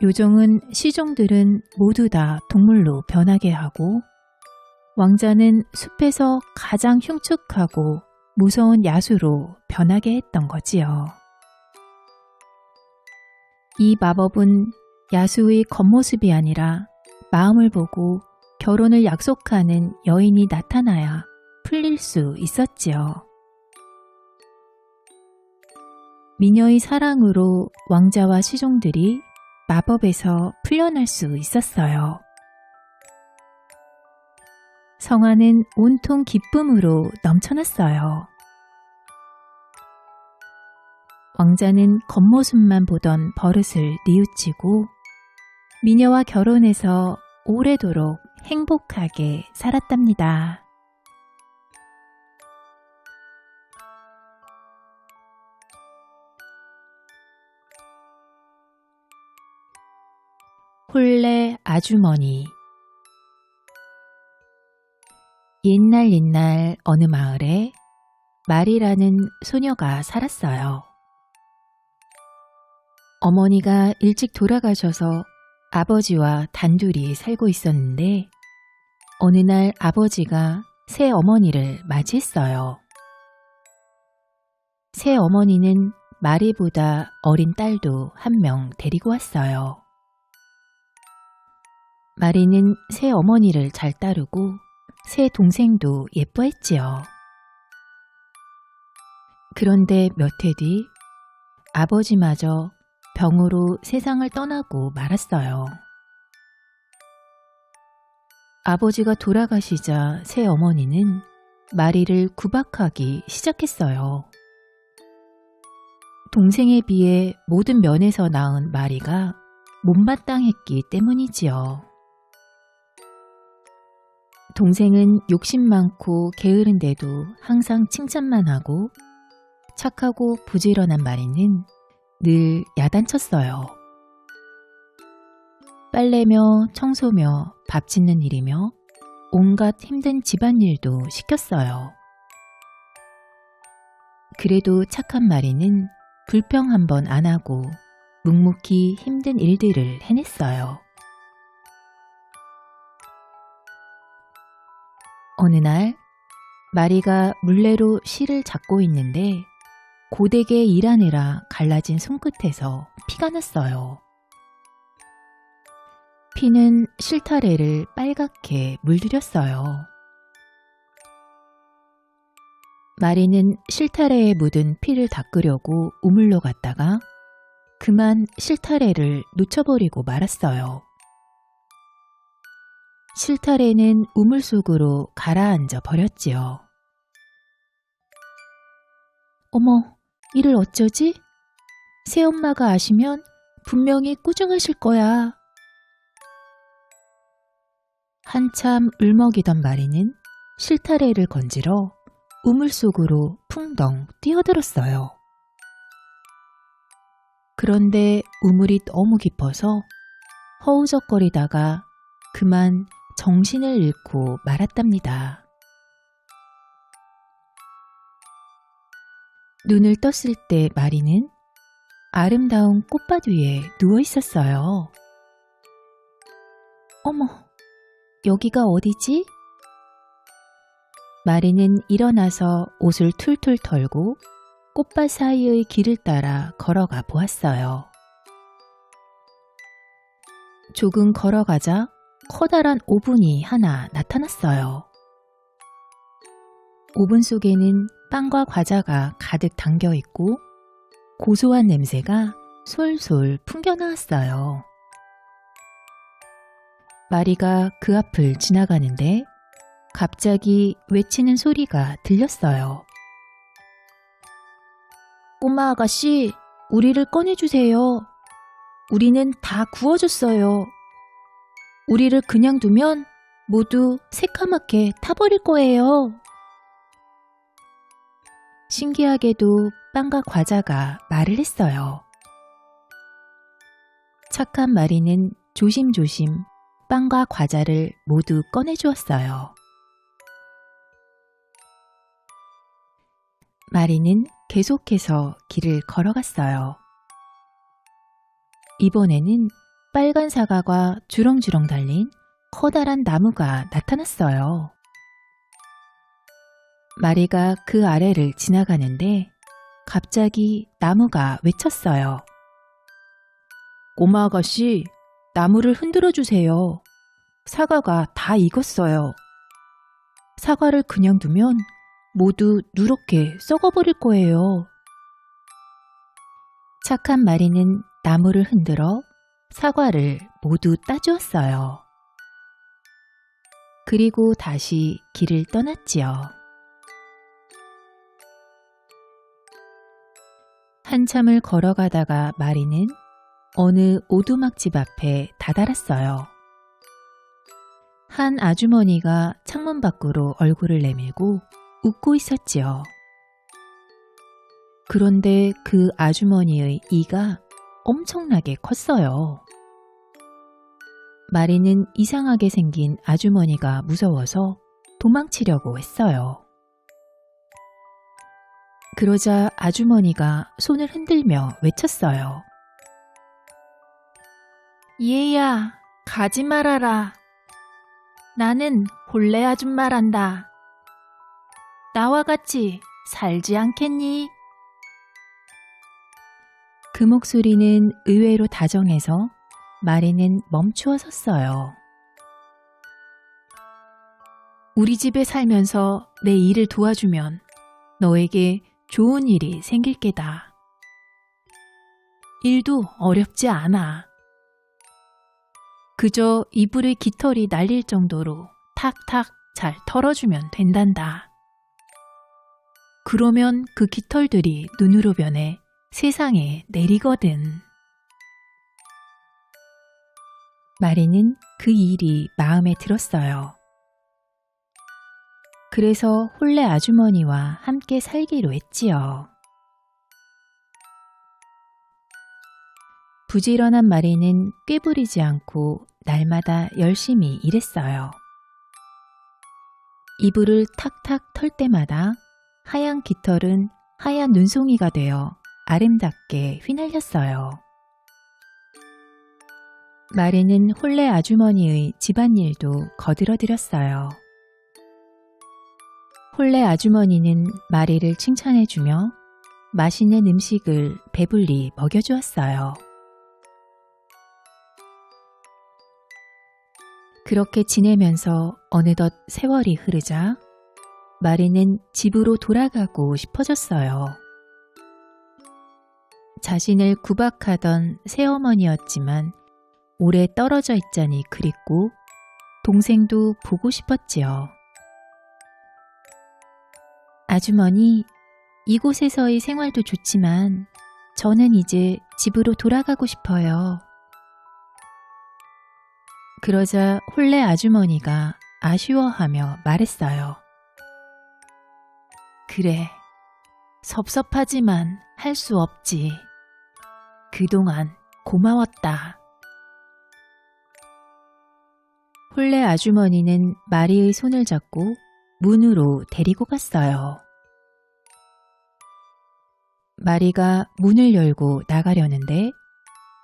요정은 시종들은 모두 다 동물로 변하게 하고 왕자는 숲에서 가장 흉측하고 무서운 야수로 변하게 했던 거지요. 이 마법은 야수의 겉모습이 아니라 마음을 보고 결혼을 약속하는 여인이 나타나야 풀릴 수 있었지요. 미녀의 사랑으로 왕자와 시종들이 마법에서 풀려날 수 있었어요. 성화는 온통 기쁨으로 넘쳐났어요. 왕자는 겉모습만 보던 버릇을 뉘우치고 미녀와 결혼해서 오래도록 행복하게 살았답니다. 홀레 아주머니. 옛날 어느 마을에 마리라는 소녀가 살았어요. 어머니가 일찍 돌아가셔서 아버지와 단둘이 살고 있었는데 어느 날 아버지가 새 어머니를 맞이했어요. 새 어머니는 마리보다 어린 딸도 한 명 데리고 왔어요. 마리는 새 어머니를 잘 따르고 새 동생도 예뻐했지요. 그런데 몇 해 뒤 아버지마저 병으로 세상을 떠나고 말았어요. 아버지가 돌아가시자 새 어머니는 마리를 구박하기 시작했어요. 동생에 비해 모든 면에서 나은 마리가 못마땅했기 때문이지요. 동생은 욕심 많고 게으른데도 항상 칭찬만 하고 착하고 부지런한 마리는 늘 야단쳤어요. 빨래며 청소며 밥 짓는 일이며 온갖 힘든 집안일도 시켰어요. 그래도 착한 마리는 불평 한 번 안 하고 묵묵히 힘든 일들을 해냈어요. 어느 날 마리가 물레로 실을 잡고 있는데 고되게 일하느라 갈라진 손끝에서 피가 났어요. 피는 실타래를 빨갛게 물들였어요. 마리는 실타래에 묻은 피를 닦으려고 우물로 갔다가 그만 실타래를 놓쳐버리고 말았어요. 실타래는 우물 속으로 가라앉아 버렸지요. 어머, 이를 어쩌지? 새엄마가 아시면 분명히 꾸중하실 거야. 한참 울먹이던 마리는 실타래를 건지러 우물 속으로 풍덩 뛰어들었어요. 그런데 우물이 너무 깊어서 허우적거리다가 그만 정신을 잃고 말았답니다. 눈을 떴을 때 마리는 아름다운 꽃밭 위에 누워 있었어요. 어머, 여기가 어디지? 마리는 일어나서 옷을 툴툴 털고 꽃밭 사이의 길을 따라 걸어가 보았어요. 조금 걸어가자 커다란 오븐이 하나 나타났어요. 오븐 속에는 빵과 과자가 가득 담겨 있고 고소한 냄새가 솔솔 풍겨나왔어요. 마리가 그 앞을 지나가는데 갑자기 외치는 소리가 들렸어요. 꼬마 아가씨, 우리를 꺼내주세요. 우리는 다 구워줬어요. 우리를 그냥 두면 모두 새까맣게 타버릴 거예요. 신기하게도 빵과 과자가 말을 했어요. 착한 마리는 조심조심 빵과 과자를 모두 꺼내주었어요. 마리는 계속해서 길을 걸어갔어요. 이번에는 빨간 사과가 주렁주렁 달린 커다란 나무가 나타났어요. 마리가 그 아래를 지나가는데 갑자기 나무가 외쳤어요. 꼬마 아가씨, 나무를 흔들어 주세요. 사과가 다 익었어요. 사과를 그냥 두면 모두 누렇게 썩어버릴 거예요. 착한 마리는 나무를 흔들어 사과를 모두 따주었어요. 그리고 다시 길을 떠났지요. 한참을 걸어가다가 마리는 어느 오두막집 앞에 다다랐어요. 한 아주머니가 창문 밖으로 얼굴을 내밀고 웃고 있었지요. 그런데 그 아주머니의 이가 엄청나게 컸어요. 마리는 이상하게 생긴 아주머니가 무서워서 도망치려고 했어요. 그러자 아주머니가 손을 흔들며 외쳤어요. 얘야, 가지 말아라. 나는 혼례 아줌마란다. 나와 같이 살지 않겠니? 그 목소리는 의외로 다정해서 마리는 멈추어 섰어요. 우리 집에 살면서 내 일을 도와주면 너에게 좋은 일이 생길 게다. 일도 어렵지 않아. 그저 이불의 깃털이 날릴 정도로 탁탁 잘 털어주면 된단다. 그러면 그 깃털들이 눈으로 변해 세상에 내리거든. 마리는 그 일이 마음에 들었어요. 그래서 혼례 아주머니와 함께 살기로 했지요. 부지런한 마리는 꾀부리지 않고 날마다 열심히 일했어요. 이불을 탁탁 털 때마다 하얀 깃털은 하얀 눈송이가 되어 아름답게 휘날렸어요. 마리는 혼례 아주머니의 집안일도 거들어드렸어요. 혼례 아주머니는 마리를 칭찬해주며 맛있는 음식을 배불리 먹여주었어요. 그렇게 지내면서 어느덧 세월이 흐르자 마리는 집으로 돌아가고 싶어졌어요. 자신을 구박하던 새어머니였지만 오래 떨어져 있자니 그립고 동생도 보고 싶었지요. 아주머니, 이곳에서의 생활도 좋지만 저는 이제 집으로 돌아가고 싶어요. 그러자 혼례 아주머니가 아쉬워하며 말했어요. 그래, 섭섭하지만 할 수 없지. 그동안 고마웠다. 혼례 아주머니는 마리의 손을 잡고 문으로 데리고 갔어요. 마리가 문을 열고 나가려는데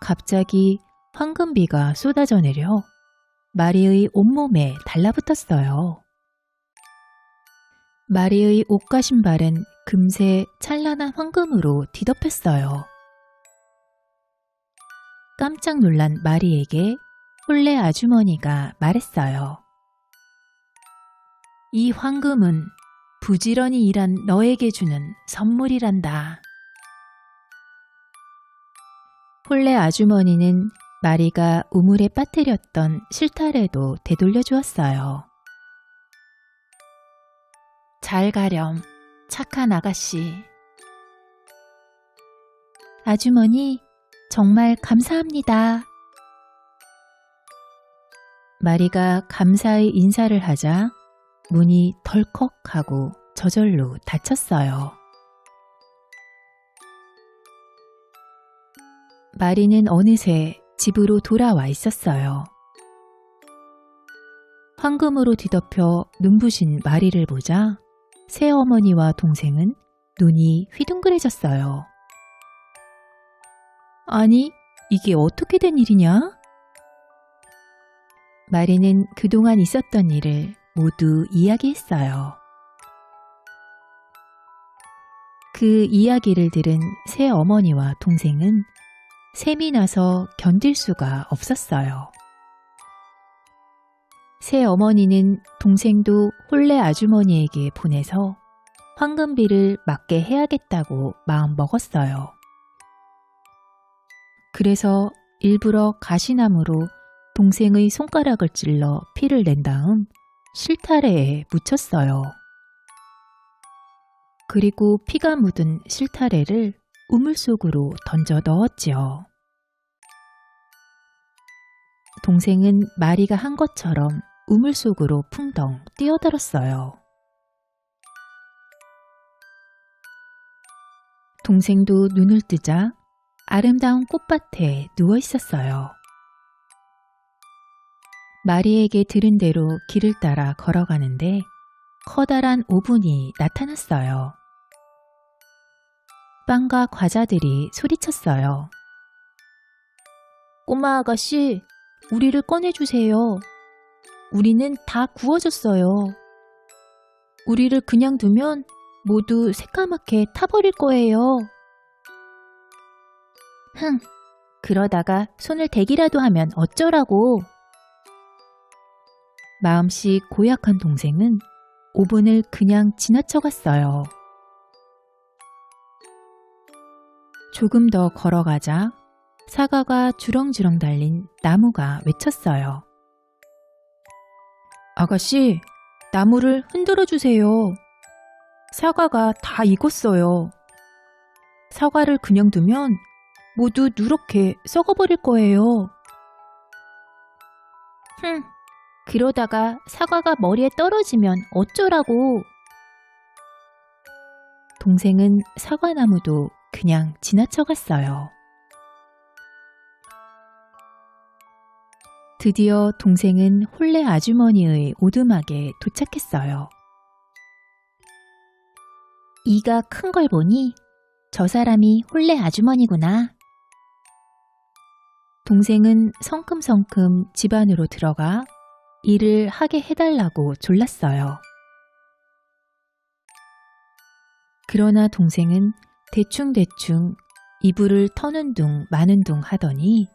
갑자기 황금비가 쏟아져 내려 마리의 온몸에 달라붙었어요. 마리의 옷과 신발은 금세 찬란한 황금으로 뒤덮였어요. 깜짝 놀란 마리에게 혼례 아주머니가 말했어요. 이 황금은 부지런히 일한 너에게 주는 선물이란다. 혼례 아주머니는 마리가 우물에 빠뜨렸던 실타래도 되돌려 주었어요. 잘 가렴, 착한 아가씨. 아주머니, 정말 감사합니다. 마리가 감사의 인사를 하자 문이 덜컥하고 저절로 닫혔어요. 마리는 어느새 집으로 돌아와 있었어요. 황금으로 뒤덮여 눈부신 마리를 보자 새어머니와 동생은 눈이 휘둥그레졌어요. 아니, 이게 어떻게 된 일이냐? 마리는 그동안 있었던 일을 모두 이야기했어요. 그 이야기를 들은 새어머니와 동생은 셈이 나서 견딜 수가 없었어요. 새어머니는 동생도 홀레 아주머니에게 보내서 황금비를 맞게 해야겠다고 마음 먹었어요. 그래서 일부러 가시나무로 동생의 손가락을 찔러 피를 낸 다음 실타래에 묻혔어요. 그리고 피가 묻은 실타래를 우물 속으로 던져 넣었지요. 동생은 마리가 한 것처럼 우물 속으로 풍덩 뛰어들었어요. 동생도 눈을 뜨자 아름다운 꽃밭에 누워 있었어요. 마리에게 들은 대로 길을 따라 걸어가는데 커다란 오븐이 나타났어요. 빵과 과자들이 소리쳤어요. 꼬마 아가씨, 우리를 꺼내주세요. 우리는 다 구워졌어요. 우리를 그냥 두면 모두 새까맣게 타버릴 거예요. 흥, 그러다가 손을 대기라도 하면 어쩌라고. 마음씨 고약한 동생은 오븐을 그냥 지나쳐갔어요. 조금 더 걸어가자 사과가 주렁주렁 달린 나무가 외쳤어요. 아가씨, 나무를 흔들어 주세요. 사과가 다 익었어요. 사과를 그냥 두면 모두 누렇게 썩어버릴 거예요. 그러다가 사과가 머리에 떨어지면 어쩌라고. 동생은 사과나무도 그냥 지나쳐갔어요. 드디어 동생은 홀레 아주머니의 오두막에 도착했어요. 이가 큰 걸 보니 저 사람이 홀레 아주머니구나. 동생은 성큼성큼 집 안으로 들어가 일을 하게 해달라고 졸랐어요. 그러나 동생은 대충대충 이불을 터는 둥 마는 둥 하더니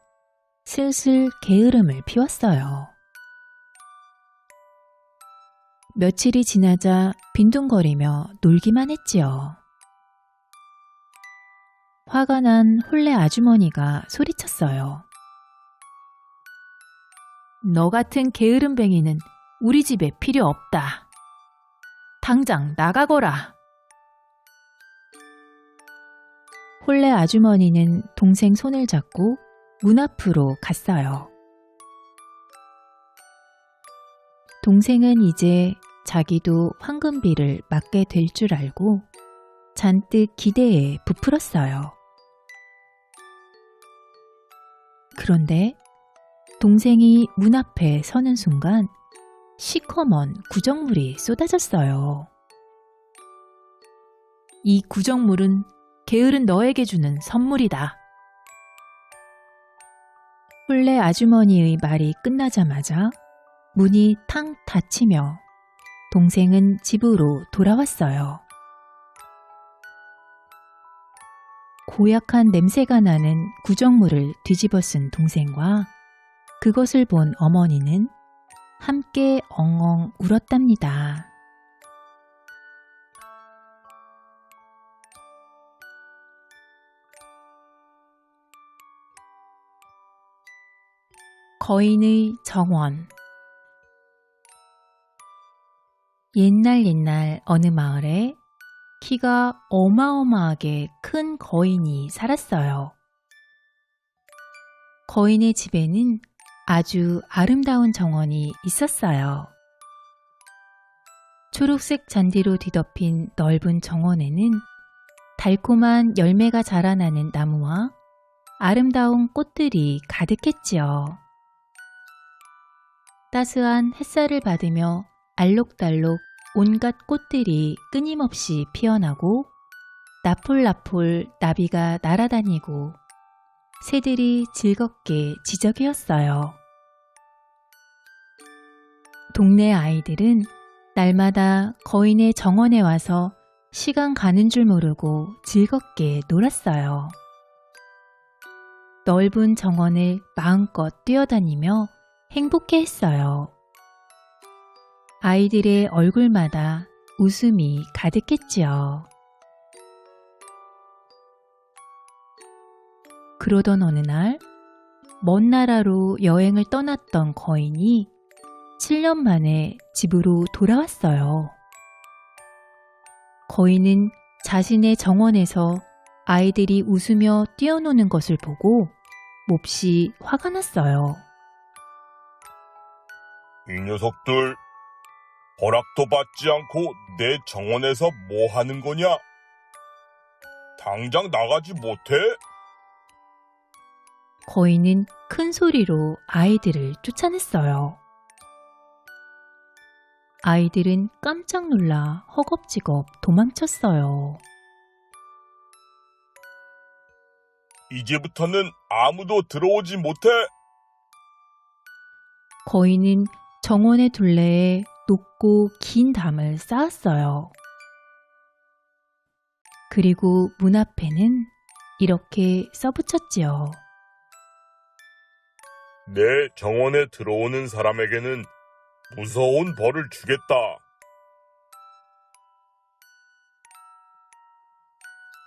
슬슬 게으름을 피웠어요. 며칠이 지나자 빈둥거리며 놀기만 했지요. 화가 난 홀레 아주머니가 소리쳤어요. 너 같은 게으름뱅이는 우리 집에 필요 없다. 당장 나가거라. 홀레 아주머니는 동생 손을 잡고 문 앞으로 갔어요. 동생은 이제 자기도 황금비를 맞게 될 줄 알고 잔뜩 기대에 부풀었어요. 그런데 동생이 문 앞에 서는 순간 시커먼 구정물이 쏟아졌어요. 이 구정물은 게으른 너에게 주는 선물이다. 홀레 아주머니의 말이 끝나자마자 문이 탕 닫히며 동생은 집으로 돌아왔어요. 고약한 냄새가 나는 구정물을 뒤집어 쓴 동생과 그것을 본 어머니는 함께 엉엉 울었답니다. 거인의 정원. 옛날 어느 마을에 키가 어마어마하게 큰 거인이 살았어요. 거인의 집에는 아주 아름다운 정원이 있었어요. 초록색 잔디로 뒤덮인 넓은 정원에는 달콤한 열매가 자라나는 나무와 아름다운 꽃들이 가득했지요. 따스한 햇살을 받으며 알록달록 온갖 꽃들이 끊임없이 피어나고 나풀나풀 나비가 날아다니고 새들이 즐겁게 지저귀었어요. 동네 아이들은 날마다 거인의 정원에 와서 시간 가는 줄 모르고 즐겁게 놀았어요. 넓은 정원을 마음껏 뛰어다니며 행복해했어요. 아이들의 얼굴마다 웃음이 가득했지요. 그러던 어느 날, 먼 나라로 여행을 떠났던 거인이 7년 만에 집으로 돌아왔어요. 거인은 자신의 정원에서 아이들이 웃으며 뛰어노는 것을 보고 몹시 화가 났어요. 이 녀석들, 허락도 받지 않고 내 정원에서 뭐 하는 거냐? 당장 나가지 못해? 거인은 큰 소리로 아이들을 쫓아냈어요. 아이들은 깜짝 놀라 허겁지겁 도망쳤어요. 이제부터는 아무도 들어오지 못해. 거인은 정원의 둘레에 높고 긴 담을 쌓았어요. 그리고 문 앞에는 이렇게 써붙였지요. 내 정원에 들어오는 사람에게는 무서운 벌을 주겠다.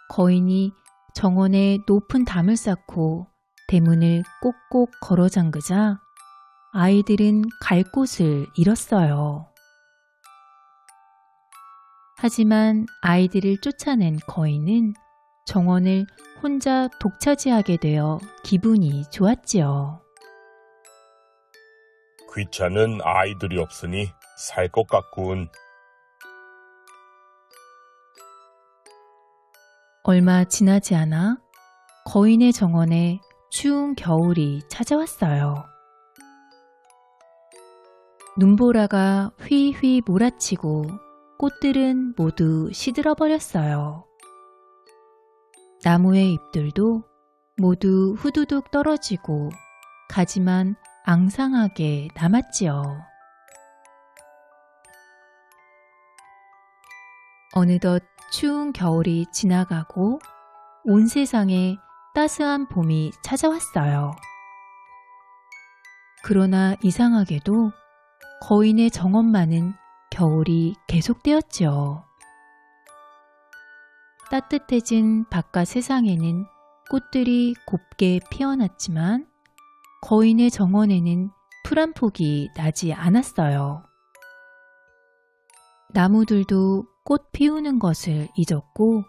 거인이 정원에 높은 담을 쌓고 대문을 꼭꼭 걸어 잠그자 아이들은 갈 곳을 잃었어요. 하지만 아이들을 쫓아낸 거인은 정원을 혼자 독차지하게 되어 기분이 좋았지요. 귀찮은 아이들이 없으니 살 것 같군. 얼마 지나지 않아 거인의 정원에 추운 겨울이 찾아왔어요. 눈보라가 휘휘 몰아치고 꽃들은 모두 시들어 버렸어요. 나무의 잎들도 모두 후두둑 떨어지고 가지만 앙상하게 남았지요. 어느덧 추운 겨울이 지나가고 온 세상에 따스한 봄이 찾아왔어요. 그러나 이상하게도 거인의 정원만은 겨울이 계속되었지요. 따뜻해진 바깥 세상에는 꽃들이 곱게 피어났지만 거인의 정원에는 풀 한 폭이 나지 않았어요. 나무들도 꽃 피우는 것을 잊었고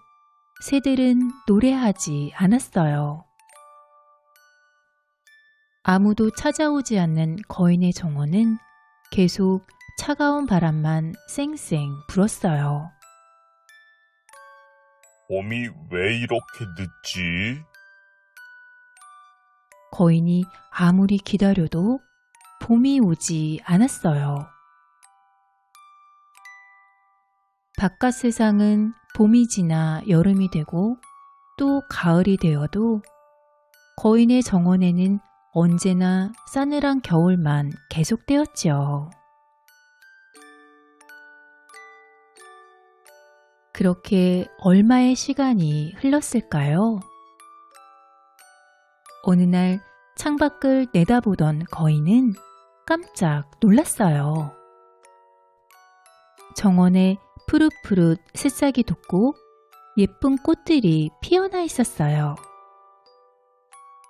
새들은 노래하지 않았어요. 아무도 찾아오지 않는 거인의 정원은 계속 차가운 바람만 쌩쌩 불었어요. 봄이 왜 이렇게 늦지? 거인이 아무리 기다려도 봄이 오지 않았어요. 바깥 세상은 봄이 지나 여름이 되고 또 가을이 되어도 거인의 정원에는 언제나 싸늘한 겨울만 계속되었지요. 그렇게 얼마의 시간이 흘렀을까요? 어느 날 창밖을 내다보던 거인은 깜짝 놀랐어요. 정원에 푸릇푸릇 새싹이 돋고 예쁜 꽃들이 피어나 있었어요.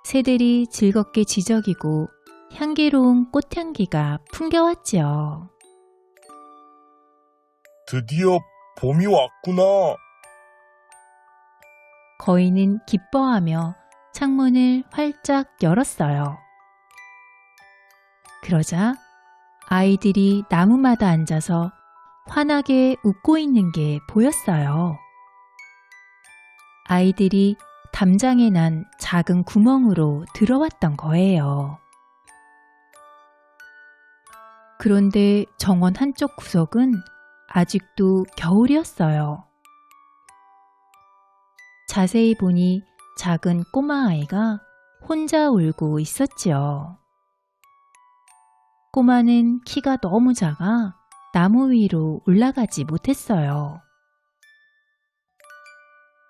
새들이 즐겁게 지저귀고 향기로운 꽃향기가 풍겨왔지요. 드디어 봄이 왔구나. 거인은 기뻐하며 창문을 활짝 열었어요. 그러자 아이들이 나무마다 앉아서 환하게 웃고 있는 게 보였어요. 아이들이 담장에 난 작은 구멍으로 들어왔던 거예요. 그런데 정원 한쪽 구석은 아직도 겨울이었어요. 자세히 보니 작은 꼬마아이가 혼자 울고 있었지요. 꼬마는 키가 너무 작아 나무 위로 올라가지 못했어요.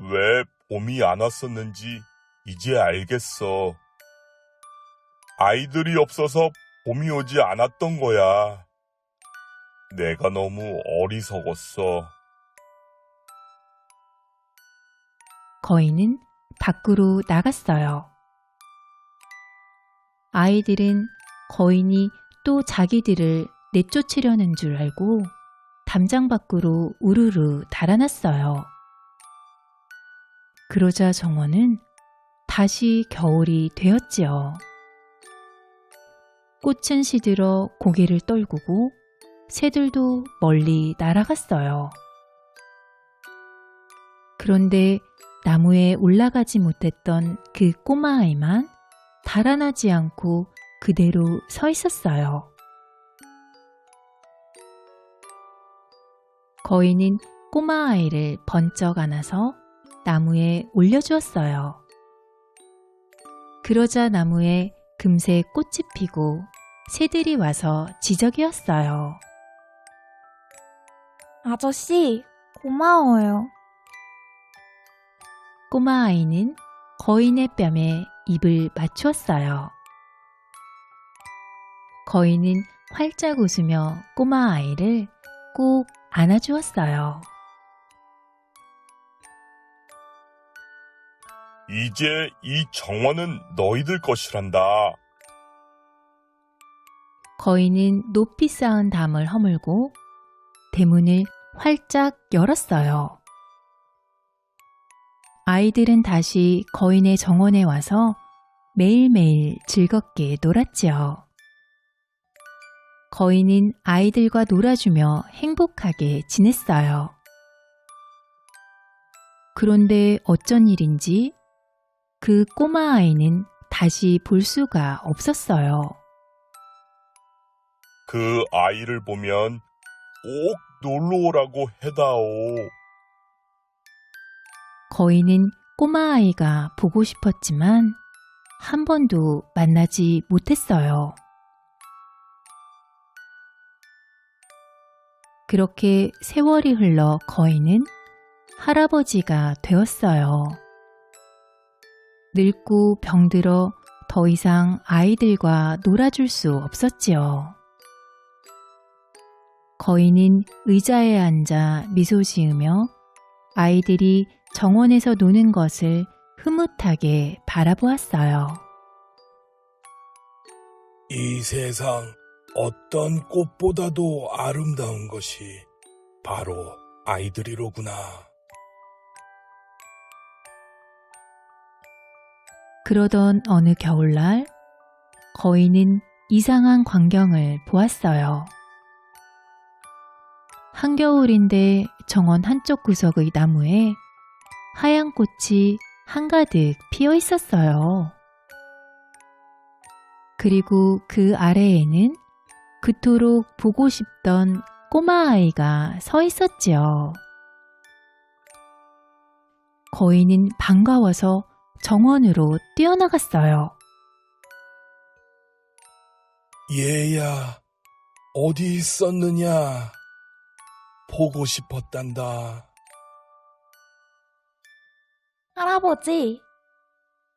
왜 봄이 안 왔었는지 이제 알겠어. 아이들이 없어서 봄이 오지 않았던 거야. 내가 너무 어리석었어. 거인은 밖으로 나갔어요. 아이들은 거인이 또 자기들을 내쫓으려는 줄 알고 담장 밖으로 우르르 달아났어요. 그러자 정원은 다시 겨울이 되었지요. 꽃은 시들어 고개를 떨구고 새들도 멀리 날아갔어요. 그런데 나무에 올라가지 못했던 그 꼬마아이만 달아나지 않고 그대로 서 있었어요. 거인은 꼬마아이를 번쩍 안아서 나무에 올려주었어요. 그러자 나무에 금세 꽃이 피고 새들이 와서 지저귀었어요. 아저씨, 고마워요. 꼬마아이는 거인의 뺨에 입을 맞추었어요. 거인은 활짝 웃으며 꼬마아이를 꼭 안아주었어요. 이제 이 정원은 너희들 것이란다. 거인은 높이 쌓은 담을 허물고 대문을 활짝 열었어요. 아이들은 다시 거인의 정원에 와서 매일매일 즐겁게 놀았지요. 거인은 아이들과 놀아주며 행복하게 지냈어요. 그런데 어쩐 일인지 그 꼬마 아이는 다시 볼 수가 없었어요. 그 아이를 보면 꼭 놀러 오라고 해다오. 거인은 꼬마 아이가 보고 싶었지만 한 번도 만나지 못했어요. 그렇게 세월이 흘러 거인은 할아버지가 되었어요. 늙고 병들어 더 이상 아이들과 놀아줄 수 없었지요. 거인은 의자에 앉아 미소 지으며 아이들이 정원에서 노는 것을 흐뭇하게 바라보았어요. 이 세상 어떤 꽃보다도 아름다운 것이 바로 아이들이로구나. 그러던 어느 겨울날 거인은 이상한 광경을 보았어요. 한겨울인데 정원 한쪽 구석의 나무에 하얀 꽃이 한가득 피어 있었어요. 그리고 그 아래에는 그토록 보고 싶던 꼬마아이가 서 있었지요. 거인은 반가워서 정원으로 뛰어나갔어요. 얘야, 어디 있었느냐? 보고 싶었단다. 할아버지,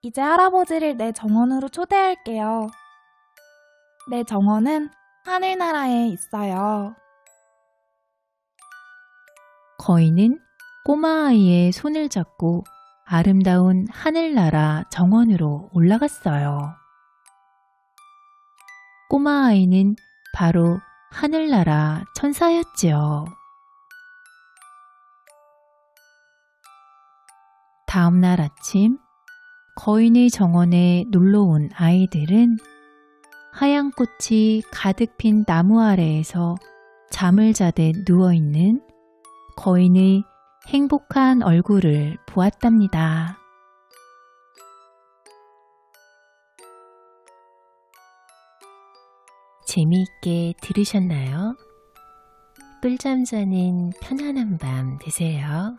이제 할아버지를 내 정원으로 초대할게요. 내 정원은 하늘나라에 있어요. 거인은 꼬마아이의 손을 잡고 아름다운 하늘나라 정원으로 올라갔어요. 꼬마아이는 바로 하늘나라 천사였지요. 다음 날 아침 거인의 정원에 놀러온 아이들은 하얀 꽃이 가득 핀 나무 아래에서 잠을 자듯 누워있는 거인의 행복한 얼굴을 보았답니다. 재미있게 들으셨나요? 꿀잠 자는 편안한 밤 되세요.